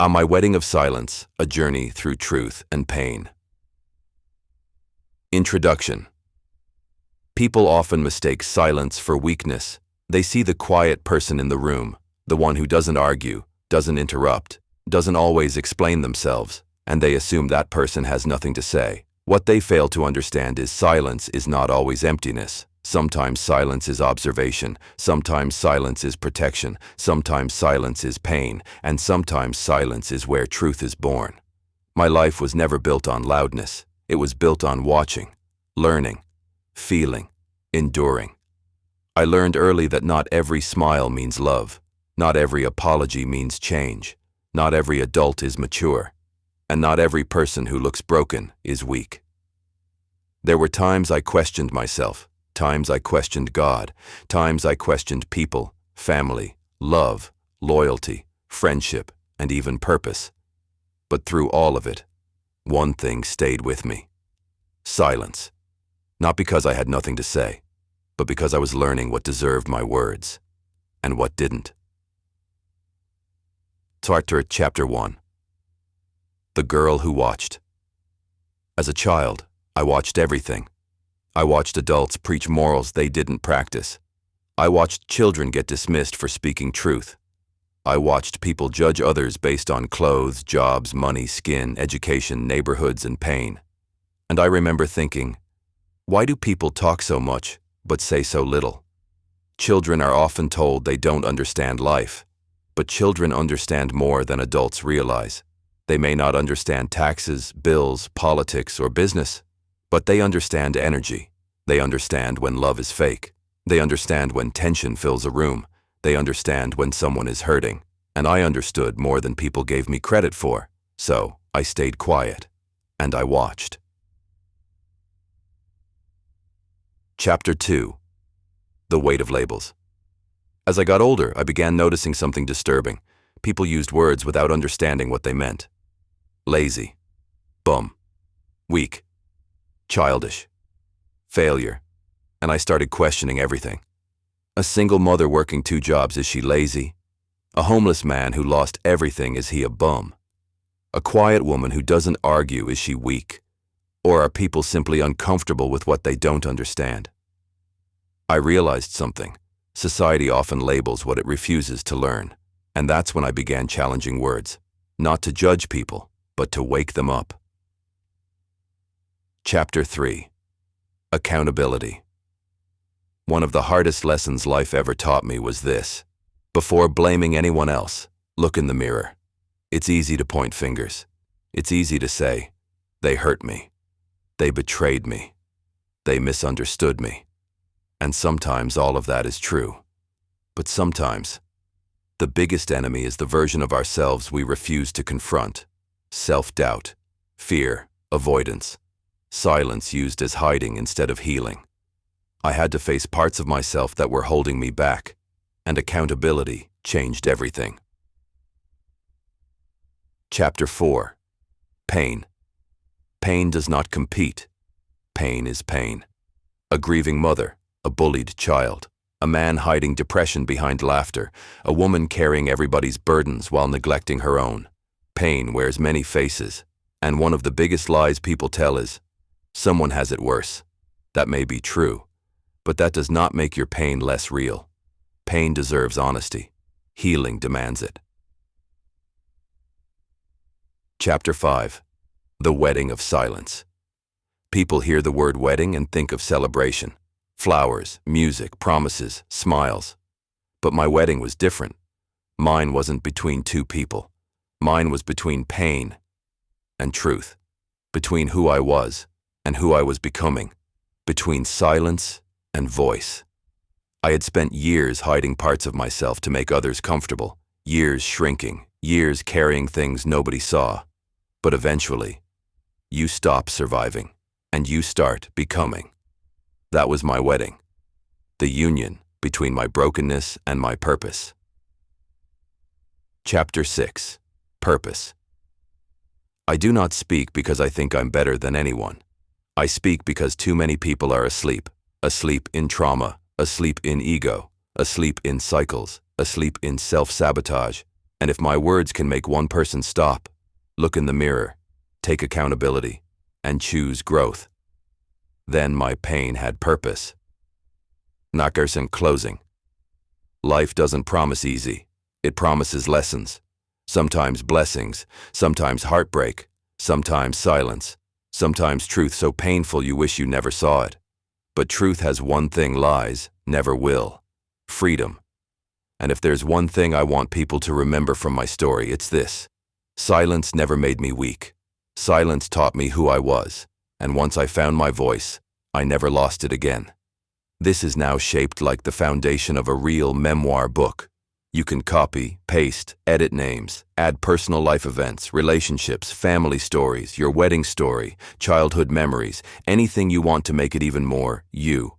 On My Wedding of Silence, A Journey Through Truth and Pain. Introduction. People often mistake silence for weakness. They see the quiet person in the room, the one who doesn't argue, doesn't interrupt, doesn't always explain themselves, and they assume that person has nothing to say. What they fail to understand is silence is not always emptiness. Sometimes silence is observation, sometimes silence is protection, sometimes silence is pain, and sometimes silence is where truth is born. My life was never built on loudness. It was built on watching, learning, feeling, enduring. I learned early that not every smile means love, not every apology means change, not every adult is mature, and not every person who looks broken is weak. There were times I questioned myself, times I questioned God, times I questioned people, family, love, loyalty, friendship, and even purpose. But through all of it, one thing stayed with me: silence. Not because I had nothing to say, but because I was learning what deserved my words and what didn't. Tartar Chapter 1. The Girl Who Watched. As a child, I watched everything. I watched adults preach morals they didn't practice. I watched children get dismissed for speaking truth. I watched people judge others based on clothes, jobs, money, skin, education, neighborhoods, and pain. And I remember thinking, why do people talk so much, but say so little? Children are often told they don't understand life, but children understand more than adults realize. They may not understand taxes, bills, politics, or business, but they understand energy. They understand when love is fake. They understand when tension fills a room. They understand when someone is hurting. And I understood more than people gave me credit for. So I stayed quiet, and I watched. Chapter 2. The Weight of Labels. As I got older, I began noticing something disturbing. People used words without understanding what they meant. Lazy, bum, weak, childish, failure, and I started questioning everything. A single mother working 2 jobs, is she lazy? A homeless man who lost everything, is he a bum? A quiet woman who doesn't argue, is she weak? Or are people simply uncomfortable with what they don't understand? I realized something. Society often labels what it refuses to learn, and that's when I began challenging words, not to judge people, but to wake them up. Chapter 3. Accountability. One of the hardest lessons life ever taught me was this: before blaming anyone else, look in the mirror. It's easy to point fingers. It's easy to say, they hurt me, they betrayed me, they misunderstood me. And sometimes all of that is true. But sometimes, the biggest enemy is the version of ourselves we refuse to confront. Self-doubt, fear, avoidance. Silence used as hiding instead of healing. I had to face parts of myself that were holding me back, and accountability changed everything. Chapter 4. Pain. Pain does not compete. Pain is pain. A grieving mother, a bullied child, a man hiding depression behind laughter, a woman carrying everybody's burdens while neglecting her own. Pain wears many faces, and one of the biggest lies people tell is, someone has it worse. That may be true, but that does not make your pain less real. Pain deserves honesty. Healing demands it. Chapter 5. The Wedding of Silence. People hear the word wedding and think of celebration. Flowers, music, promises, smiles. But my wedding was different. Mine wasn't between 2 people. Mine was between pain and truth. Between who I was and who I was becoming, between silence and voice. I had spent years hiding parts of myself to make others comfortable, years shrinking, years carrying things nobody saw. But eventually, you stop surviving, and you start becoming. That was my wedding, the union between my brokenness and my purpose. Chapter 6. Purpose. I do not speak because I think I'm better than anyone. I speak because too many people are asleep in trauma, asleep in ego, asleep in cycles, asleep in self-sabotage, And if my words can make one person stop, look in the mirror, take accountability, and choose growth, then my pain had purpose. Knockers and closing. Life doesn't promise easy. It promises lessons. Sometimes blessings, sometimes heartbreak, sometimes silence, sometimes truth so painful you wish you never saw it. But truth has one thing lies never will: freedom. And if there's one thing I want people to remember from my story, it's this: silence never made me weak. Silence taught me who I was, and once I found my voice, I never lost it again. This is now shaped like the foundation of a real memoir book. You can copy, paste, edit names, add personal life events, relationships, family stories, your wedding story, childhood memories, anything you want to make it even more you.